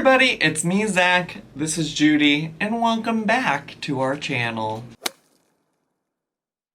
everybody, it's me, Zach, this is Judy, and welcome back to our channel.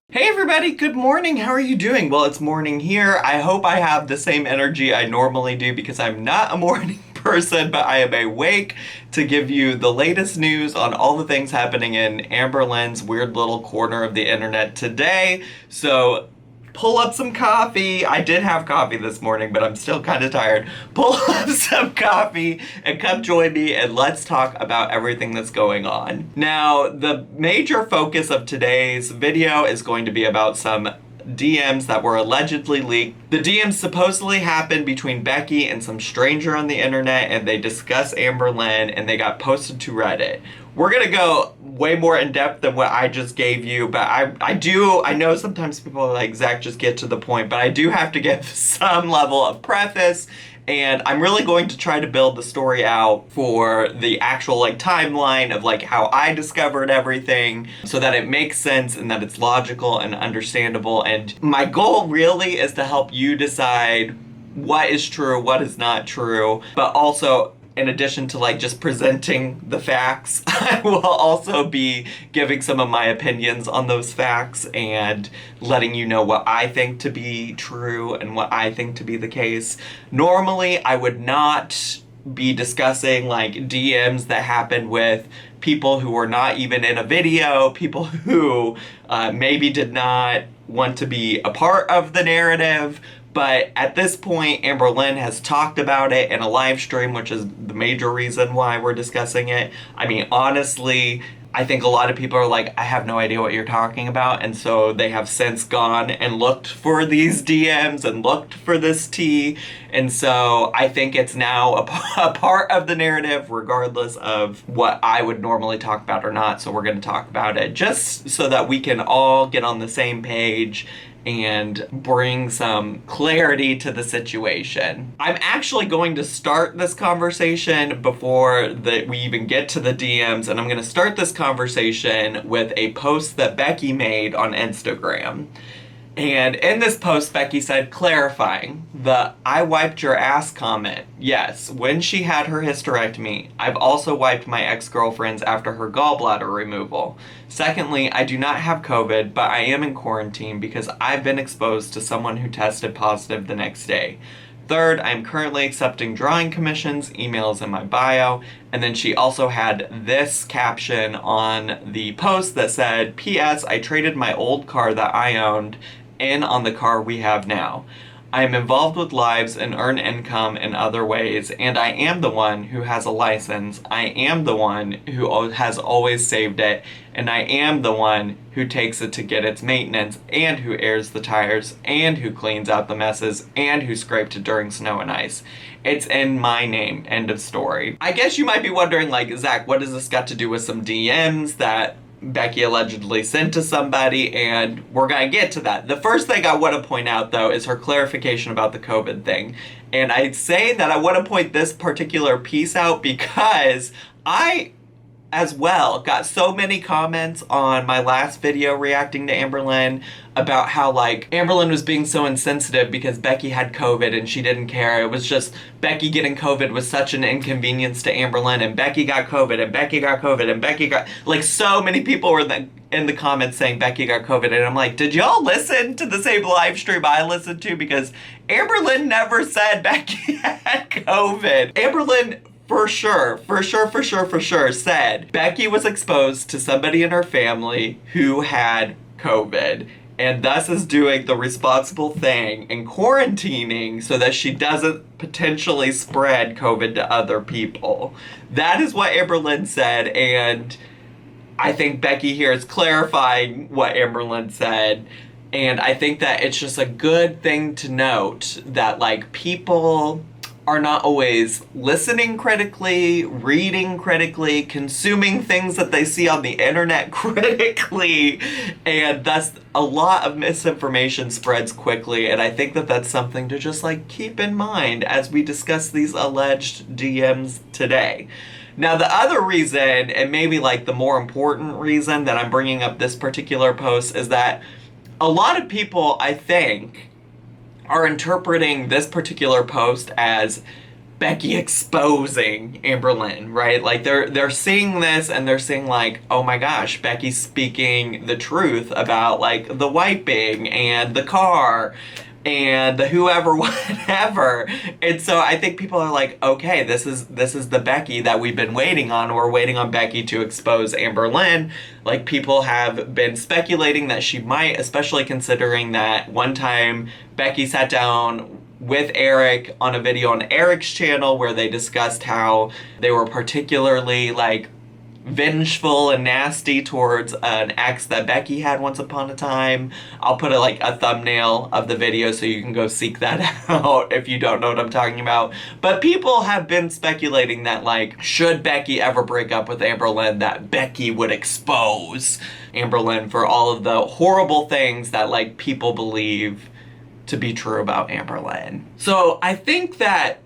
Hey everybody, good morning, how are you doing? Well, it's morning here. I hope I have the same energy I normally do because I'm not a morning person, but I am awake to give you the latest news on all the things happening in Amberlynn's weird little corner of the internet today. So pull up some coffee. I did have coffee this morning, but I'm still kind of tired. Pull up some coffee and come join me and let's talk about everything that's going on. Now, the major focus of today's video is going to be about some DMs that were allegedly leaked. The DMs supposedly happened between Becky and some stranger on the internet, and they discuss Amberlynn, and they got posted to Reddit. We're gonna go way more in depth than what I just gave you, but I know sometimes people are like, Zach, just get to the point, but I do have to give some level of preface, and I'm really going to try to build the story out for the actual timeline of how I discovered everything so that it makes sense and that it's logical and understandable. And my goal really is to help you decide what is true, what is not true, but also in addition to just presenting the facts, I will also be giving some of my opinions on those facts and letting you know what I think to be true and what I think to be the case. Normally, I would not be discussing DMs that happened with people who were not even in a video, people who maybe did not want to be a part of the narrative. But at this point, Amberlynn has talked about it in a live stream, which is the major reason why we're discussing it. I mean, honestly, I think a lot of people are like, I have no idea what you're talking about. And so they have since gone and looked for these DMs and looked for this tea. And so I think it's now a part of the narrative, regardless of what I would normally talk about or not. So we're going to talk about it just so that we can all get on the same page and bring some clarity to the situation. I'm actually going to start this conversation before we even get to the DMs, and I'm going to start this conversation with a post that Becky made on Instagram. And in this post, Becky said, clarifying, the I wiped your ass comment. Yes, when she had her hysterectomy, I've also wiped my ex-girlfriends after her gallbladder removal. Secondly, I do not have COVID, but I am in quarantine because I've been exposed to someone who tested positive the next day. Third, I'm currently accepting drawing commissions, emails in my bio. And then she also had this caption on the post that said, P.S. I traded my old car that I owned in on the car we have now. I am involved with lives and earn income in other ways, and I am the one who has a license. I am the one who has always saved it, and I am the one who takes it to get its maintenance, and who airs the tires, and who cleans out the messes, and who scraped it during snow and ice. It's in my name. End of story. I guess you might be wondering, Zach, what does this got to do with some DMs that Becky allegedly sent to somebody? And we're gonna get to that. The first thing I want to point out, though, is her clarification about the COVID thing. And I'd say that I want to point this particular piece out because I, as well, got so many comments on my last video reacting to Amberlynn about how Amberlynn was being so insensitive because Becky had COVID and she didn't care. It was just Becky getting COVID was such an inconvenience to Amberlynn, and Becky got COVID and Becky got COVID and Becky got, so many people were in the comments saying Becky got COVID, and I'm like, did y'all listen to the same live stream I listened to? Because Amberlynn never said Becky had COVID. Amberlynn for sure said Becky was exposed to somebody in her family who had COVID, and thus is doing the responsible thing and quarantining so that she doesn't potentially spread COVID to other people. That is what Amberlynn said, and I think Becky here is clarifying what Amberlynn said. And I think that it's just a good thing to note that people are not always listening critically, reading critically, consuming things that they see on the internet critically, and thus a lot of misinformation spreads quickly. And I think that that's something to just keep in mind as we discuss these alleged DMs today. Now, the other reason, and maybe the more important reason that I'm bringing up this particular post, is that a lot of people, I think, are interpreting this particular post as Becky exposing Amberlynn, right? Like they're seeing this and they're seeing like, oh my gosh, Becky's speaking the truth about like the wiping and the car and the whoever, whatever. And so I think people are like, okay, this is the Becky that we've been waiting on. We're waiting on Becky to expose Amberlynn. Like, people have been speculating that she might, especially considering that one time Becky sat down with Eric on a video on Eric's channel where they discussed how they were particularly like vengeful and nasty towards an ex that Becky had once upon a time. I'll put a thumbnail of the video so you can go seek that out if you don't know what I'm talking about. But people have been speculating that like, should Becky ever break up with Amberlynn, that Becky would expose Amberlynn for all of the horrible things that like people believe to be true about Amberlynn. So I think that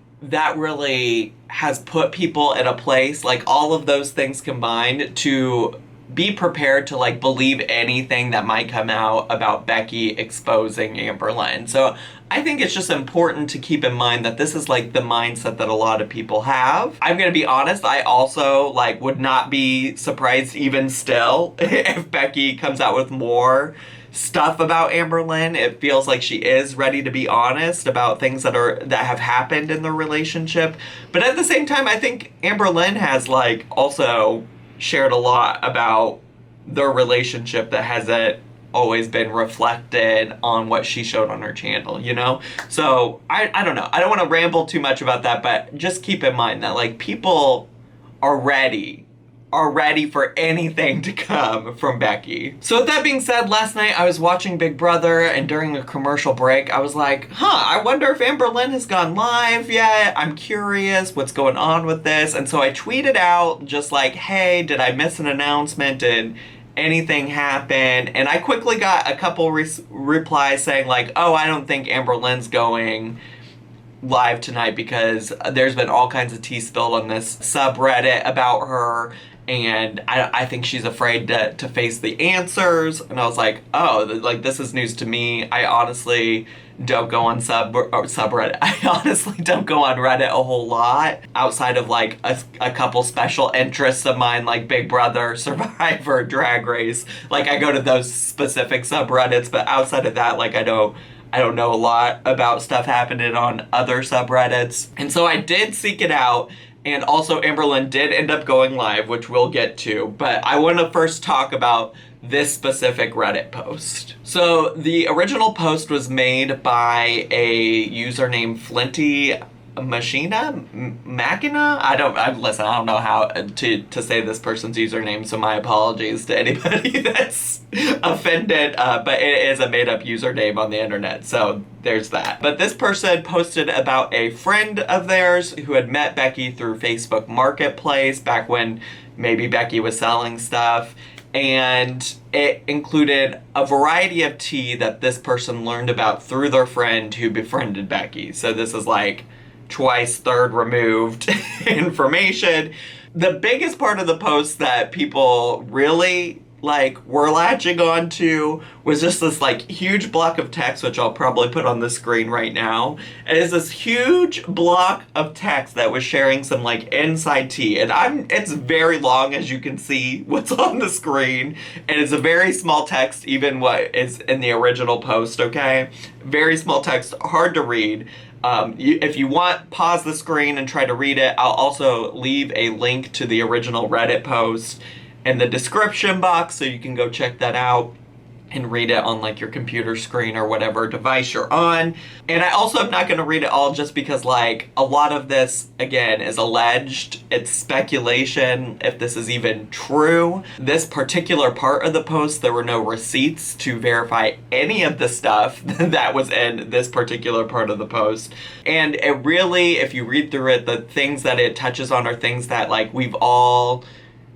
really has put people in a place, like all of those things combined, to be prepared to like believe anything that might come out about Becky exposing Amberlynn. So I think it's just important to keep in mind that this is like the mindset that a lot of people have. I'm gonna be honest, I also like would not be surprised even still if Becky comes out with more stuff about Amberlynn. It feels like she is ready to be honest about things that have happened in the relationship. But at the same time, I think Amberlynn has like also shared a lot about their relationship that hasn't always been reflected on what she showed on her channel, you know? So I don't know. I don't want to ramble too much about that, but just keep in mind that like people are ready for anything to come from Becky. So with that being said, last night I was watching Big Brother, and during a commercial break, I was like, I wonder if Amberlynn has gone live yet. I'm curious what's going on with this. And so I tweeted out just like, hey, did I miss an announcement? Did anything happen? And I quickly got a couple replies saying like, oh, I don't think Amberlynn's going live tonight because there's been all kinds of tea spilled on this subreddit about her, and I think she's afraid to face the answers. And I was like, oh, like this is news to me. I honestly don't go on subreddit. I honestly don't go on Reddit a whole lot outside of like a couple special interests of mine, like Big Brother, Survivor, Drag Race. Like I go to those specific subreddits, but outside of that, like I don't know a lot about stuff happening on other subreddits. And so I did seek it out. And also Amberlynn did end up going live, which we'll get to. But I want to first talk about this specific Reddit post. So the original post was made by a user named Flinty Machina? I don't know how to say this person's username, so my apologies to anybody that's offended, but it is a made-up username on the internet, so there's that. But this person posted about a friend of theirs who had met Becky through Facebook Marketplace back when maybe Becky was selling stuff, and it included a variety of tea that this person learned about through their friend who befriended Becky. So this is like twice, third removed information. The biggest part of the post that people really like were latching on to was just this like huge block of text, which I'll probably put on the screen right now. It is this huge block of text that was sharing some like inside tea, and it's very long, as you can see what's on the screen, and it's a very small text, even what is in the original post, okay? Very small text, hard to read. If you want, pause the screen and try to read it. I'll also leave a link to the original Reddit post in the description box so you can go check that out and read it on like your computer screen or whatever device you're on. And I also am not going to read it all just because like a lot of this, again, is alleged. It's speculation if this is even true. This particular part of the post, there were no receipts to verify any of the stuff that was in this particular part of the post. And it really, if you read through it, the things that it touches on are things that like we've all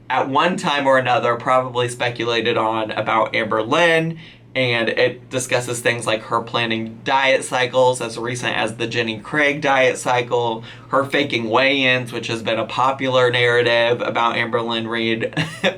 at one time or another probably speculated on about Amberlynn, and it discusses things like her planning diet cycles as recent as the Jenny Craig diet cycle, her faking weigh-ins, which has been a popular narrative about Amberlynn Reid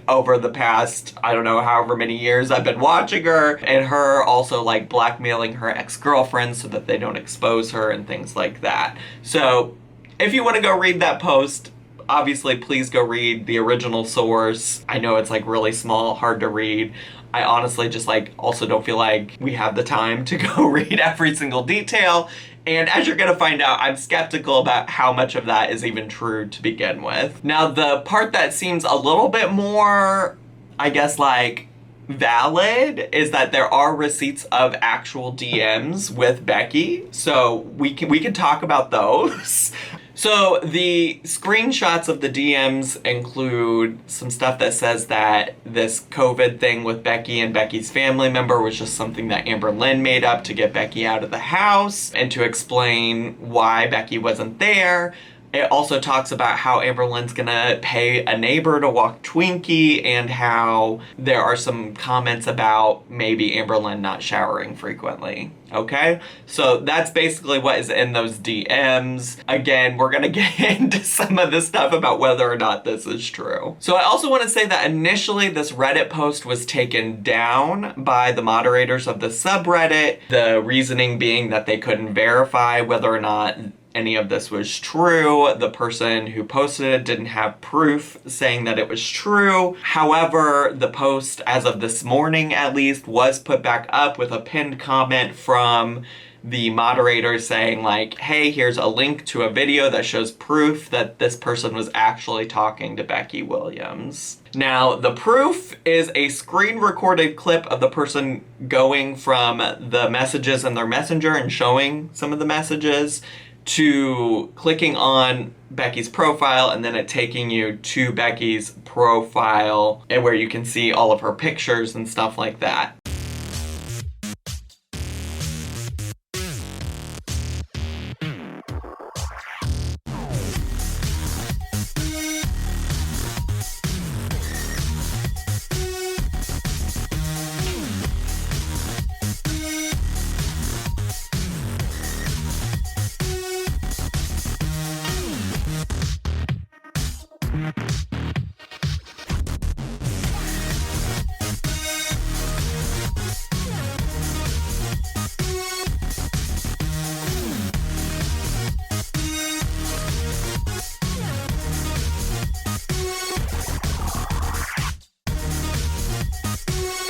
over the past, I don't know, however many years I've been watching her, and her also like blackmailing her ex-girlfriends so that they don't expose her and things like that. So if you want to go read that post, obviously please go read the original source. I know it's like really small, hard to read. I honestly just like also don't feel like we have the time to go read every single detail. And as you're gonna find out, I'm skeptical about how much of that is even true to begin with. Now, the part that seems a little bit more, I guess, like, valid is that there are receipts of actual DMs with Becky. So we can talk about those. So the screenshots of the DMs include some stuff that says that this COVID thing with Becky and Becky's family member was just something that Amberlynn made up to get Becky out of the house and to explain why Becky wasn't there. It also talks about how Amberlynn's gonna pay a neighbor to walk Twinkie and how there are some comments about maybe Amberlynn not showering frequently. Okay? So that's basically what is in those DMs. Again, we're gonna get into some of this stuff about whether or not this is true. So I also want to say that initially this Reddit post was taken down by the moderators of the subreddit. The reasoning being that they couldn't verify whether or not any of this was true. The person who posted it didn't have proof saying that it was true. However, the post, as of this morning at least, was put back up with a pinned comment from the moderator saying like, hey, here's a link to a video that shows proof that this person was actually talking to Becky Williams. Now, the proof is a screen recorded clip of the person going from the messages in their messenger and showing some of the messages to clicking on Becky's profile and then it taking you to Becky's profile and where you can see all of her pictures and stuff like that.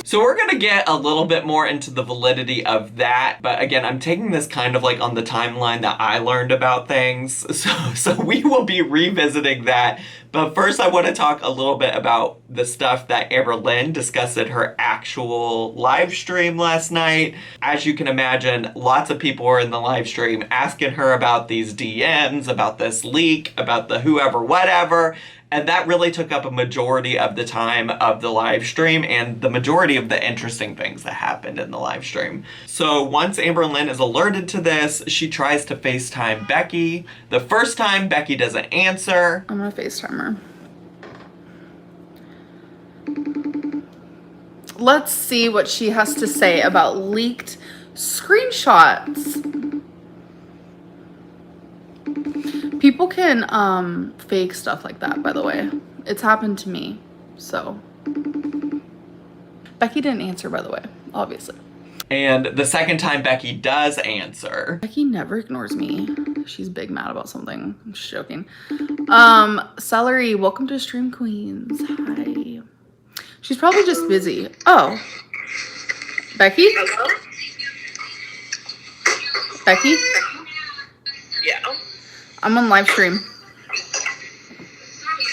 So we're gonna get a little bit more into the validity of that, but again, I'm taking this kind of like on the timeline that I learned about things, so we will be revisiting that. But first I want to talk a little bit about the stuff that Amberlynn discussed at her actual live stream last night. As you can imagine, lots of people were in the live stream asking her about these DMs, about this leak, about the whoever, whatever. And that really took up a majority of the time of the live stream and the majority of the interesting things that happened in the live stream. So once Amberlynn is alerted to this, she tries to FaceTime Becky. The first time, Becky doesn't answer. I'm gonna FaceTime her. Let's see what she has to say about leaked screenshots. People can fake stuff like that, by the way. It's happened to me, so. Becky didn't answer, by the way, obviously. And the second time Becky does answer. Becky never ignores me. She's big mad about something. I'm just joking. Celery, welcome to Stream Queens. Hi. She's probably just busy. Oh. Becky? Hello? Becky? Yeah. I'm on live stream.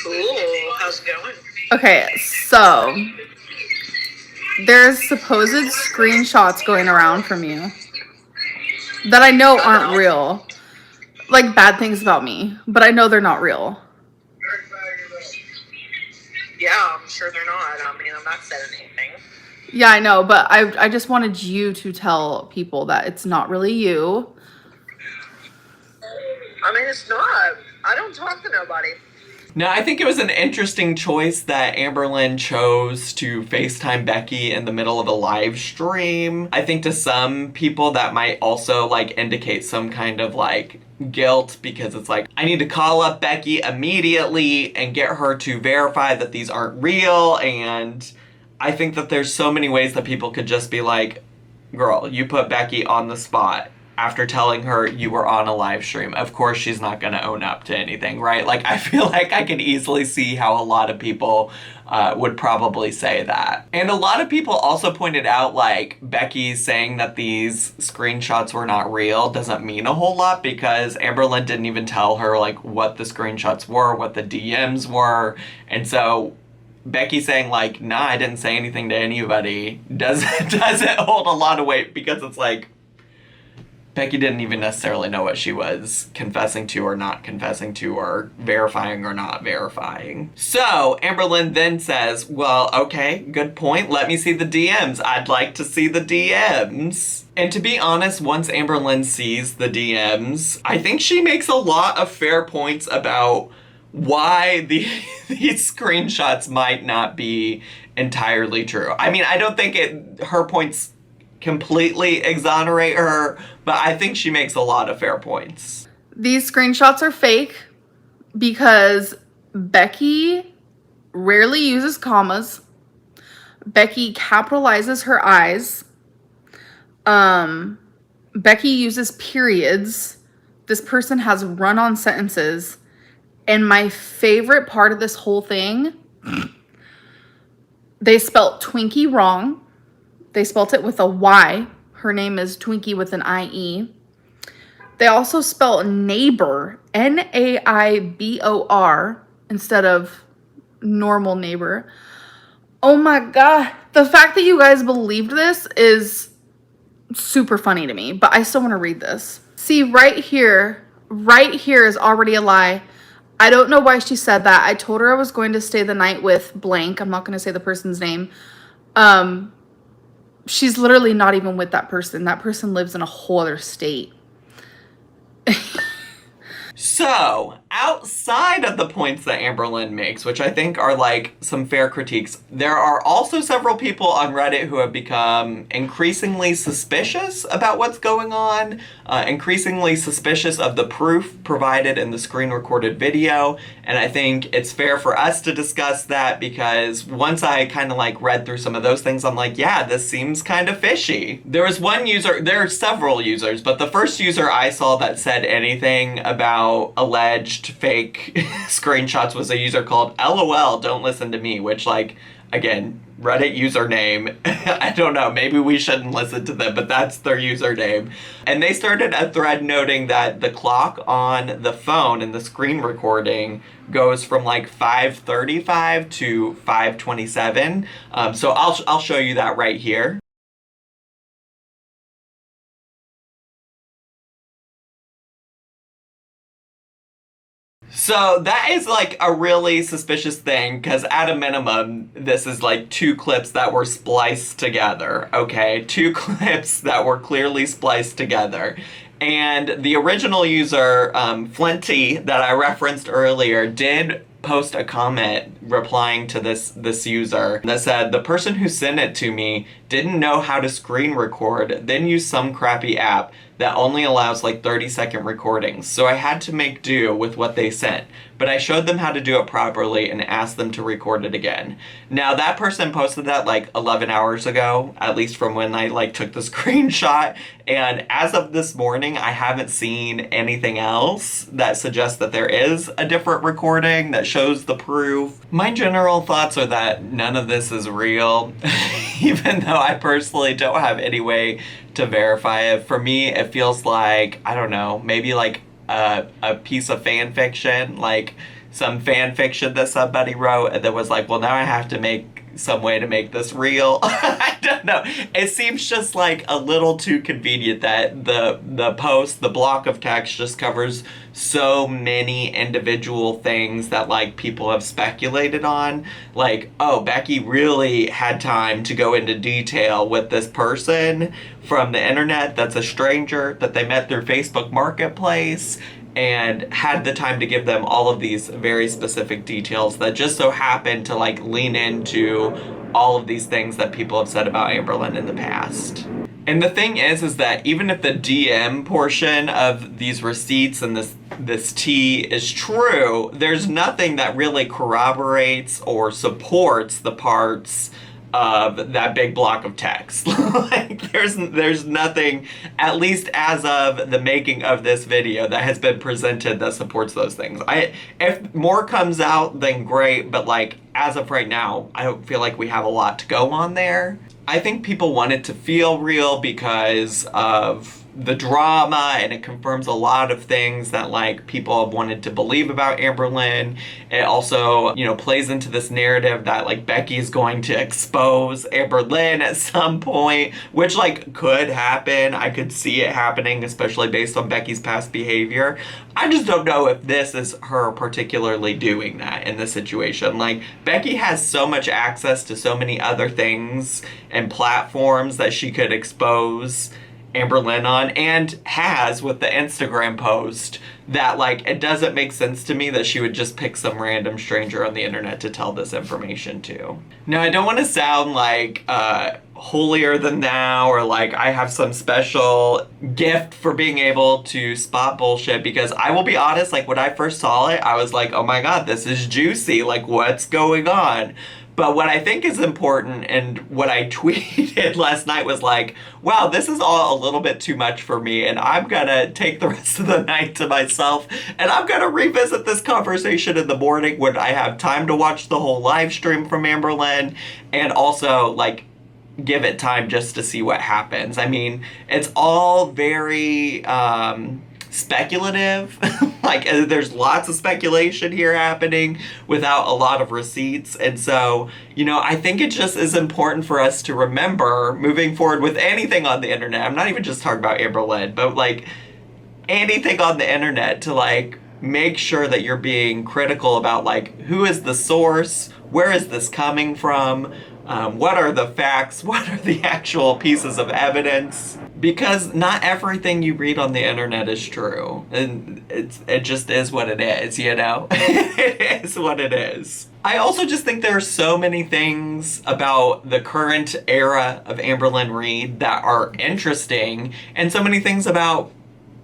Cool. How's it going? Okay, so there's supposed screenshots going around from you that I know aren't real. Like bad things about me, but I know they're not real. Yeah, I'm sure they're not. I mean, I'm not saying anything. Yeah, I know, but I just wanted you to tell people that it's not really you. I mean, it's not. I don't talk to nobody. No, I think it was an interesting choice that Amberlynn chose to FaceTime Becky in the middle of a live stream. I think to some people that might also like indicate some kind of like guilt because it's like, I need to call up Becky immediately and get her to verify that these aren't real. And I think that there's so many ways that people could just be like, girl, you put Becky on the spot. after telling her you were on a live stream. Of course, she's not going to own up to anything, right? Like, I feel like I can easily see how a lot of people would probably say that. And a lot of people also pointed out, like, Becky saying that these screenshots were not real doesn't mean a whole lot, because Amberlynn didn't even tell her, like, what the screenshots were, what the DMs were. And so Becky saying, like, nah, I didn't say anything to anybody doesn't hold a lot of weight, because it's like, Becky didn't even necessarily know what she was confessing to or not confessing to, or verifying or not verifying. So Amberlynn then says, well, okay, good point. Let me see the DMs. I'd like to see the DMs. And to be honest, once Amberlynn sees the DMs, I think she makes a lot of fair points about why these screenshots might not be entirely true. I mean, I don't think her points completely exonerate her, but I think she makes a lot of fair points. These screenshots are fake because Becky rarely uses commas. Becky capitalizes her I's. Becky uses periods. This person has run-on sentences. And my favorite part of this whole thing, they spelt Twinkie wrong. They spelt it with a Y. Her name is Twinkie with an I-E. They also spell neighbor, Naibor, instead of normal neighbor. Oh my God. The fact that you guys believed this is super funny to me, but I still want to read this. See, right here is already a lie. I don't know why she said that. I told her I was going to stay the night with blank. I'm not going to say the person's name. She's literally not even with that person. That person lives in a whole other state. So, outside of the points that Amberlynn makes, which I think are like some fair critiques, there are also several people on Reddit who have become increasingly suspicious about what's going on, increasingly suspicious of the proof provided in the screen recorded video. And I think it's fair for us to discuss that, because once I kind of like read through some of those things, I'm like, yeah, this seems kind of fishy. There was one user, there are several users, but the first user I saw that said anything about alleged fake screenshots was a user called LOL Don't Listen to Me, which, like, again, Reddit username. I don't know, maybe we shouldn't listen to them, but that's their username. And they started a thread noting that the clock on the phone and the screen recording goes from like 5:35 to 5:27. So I'll show you that right here. So that is like a really suspicious thing, because at a minimum, this is like two clips that were spliced together, okay? Two clips that were clearly spliced together. And the original user, Flinty, that I referenced earlier, did post a comment replying to this user that said, the person who sent it to me didn't know how to screen record, then used some crappy app that only allows like 30-second recordings. So I had to make do with what they sent, but I showed them how to do it properly and asked them to record it again. Now that person posted that like 11 hours ago, at least from when I like took the screenshot. And as of this morning, I haven't seen anything else that suggests that there is a different recording that shows the proof. My general thoughts are that none of this is real, even though I personally don't have any way to verify it. For me, it feels like, I don't know, maybe like a piece of fan fiction, like some fan fiction that somebody wrote and that was like, well, now I have to make some way to make this real. I don't know. It seems just like a little too convenient that the post, the block of text just covers so many individual things that like people have speculated on. Like, oh, Becky really had time to go into detail with this person from the internet that's a stranger that they met through Facebook Marketplace, and had the time to give them all of these very specific details that just so happen to like lean into all of these things that people have said about Amberlynn in the past. And the thing is that even if the DM portion of these receipts and this tea is true, there's nothing that really corroborates or supports the parts of that big block of text. Like, there's nothing, at least as of the making of this video, that has been presented that supports those things. If more comes out, then great, but like, as of right now, I don't feel like we have a lot to go on there. I think people want it to feel real because of the drama, and it confirms a lot of things that like people have wanted to believe about Amberlynn. It also, you know, plays into this narrative that like Becky is going to expose Amberlynn at some point, which like could happen. I could see it happening, especially based on Becky's past behavior. I just don't know if this is her particularly doing that in this situation. Like, Becky has so much access to so many other things and platforms that she could expose Amberlynn on, and has with the Instagram post, that like it doesn't make sense to me that she would just pick some random stranger on the internet to tell this information to. Now, I don't want to sound like holier than thou, or like I have some special gift for being able to spot bullshit, because I will be honest, like when I first saw it, I was like, oh my god, this is juicy, like what's going on? But what I think is important, and what I tweeted last night, was like, wow, this is all a little bit too much for me, and I'm gonna take the rest of the night to myself, and I'm gonna revisit this conversation in the morning when I have time to watch the whole live stream from Amberlynn, and also, like, give it time just to see what happens. I mean, it's all very speculative. Like, there's lots of speculation here happening without a lot of receipts. And so, you know, I think it just is important for us to remember moving forward with anything on the internet. I'm not even just talking about Amberlynn, but like anything on the internet, to like make sure that you're being critical about like, who is the source? Where is this coming from? What are the facts? What are the actual pieces of evidence? Because not everything you read on the internet is true. And it just is what it is, you know? It is what it is. I also just think there are so many things about the current era of Amberlynn Reid that are interesting, and so many things about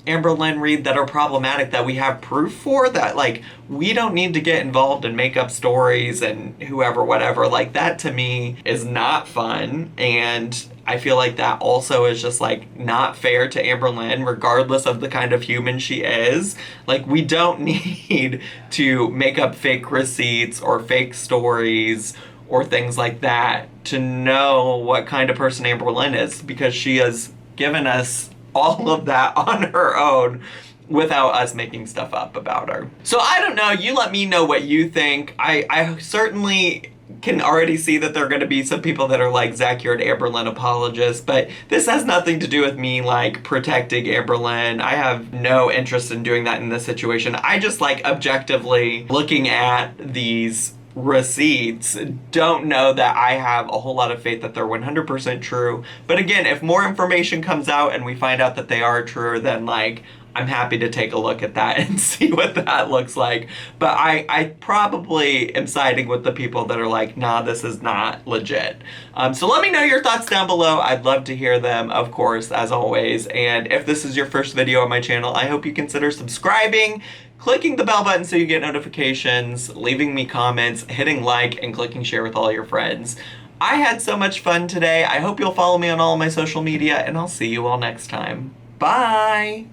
Amberlynn Reid that are problematic that we have proof for, that like we don't need to get involved and make up stories and whoever, whatever. Like, that to me is not fun, and I feel like that also is just like not fair to Amberlynn, regardless of the kind of human she is. Like, we don't need to make up fake receipts or fake stories or things like that to know what kind of person Amberlynn is, because she has given us all of that on her own without us making stuff up about her. So I don't know, you let me know what you think. I certainly can already see that there are going to be some people that are like, Zach, you're an Amberlynn apologist, but this has nothing to do with me like protecting Amberlynn. I have no interest in doing that in this situation. I just like objectively looking at these receipts, don't know that I have a whole lot of faith that they're 100% true. But again, if more information comes out and we find out that they are true, then like, I'm happy to take a look at that and see what that looks like. But I probably am siding with the people that are like, nah, this is not legit. So let me know your thoughts down below. I'd love to hear them, of course, as always. And if this is your first video on my channel, I hope you consider subscribing, clicking the bell button so you get notifications, leaving me comments, hitting like, and clicking share with all your friends. I had so much fun today. I hope you'll follow me on all of my social media, and I'll see you all next time. Bye!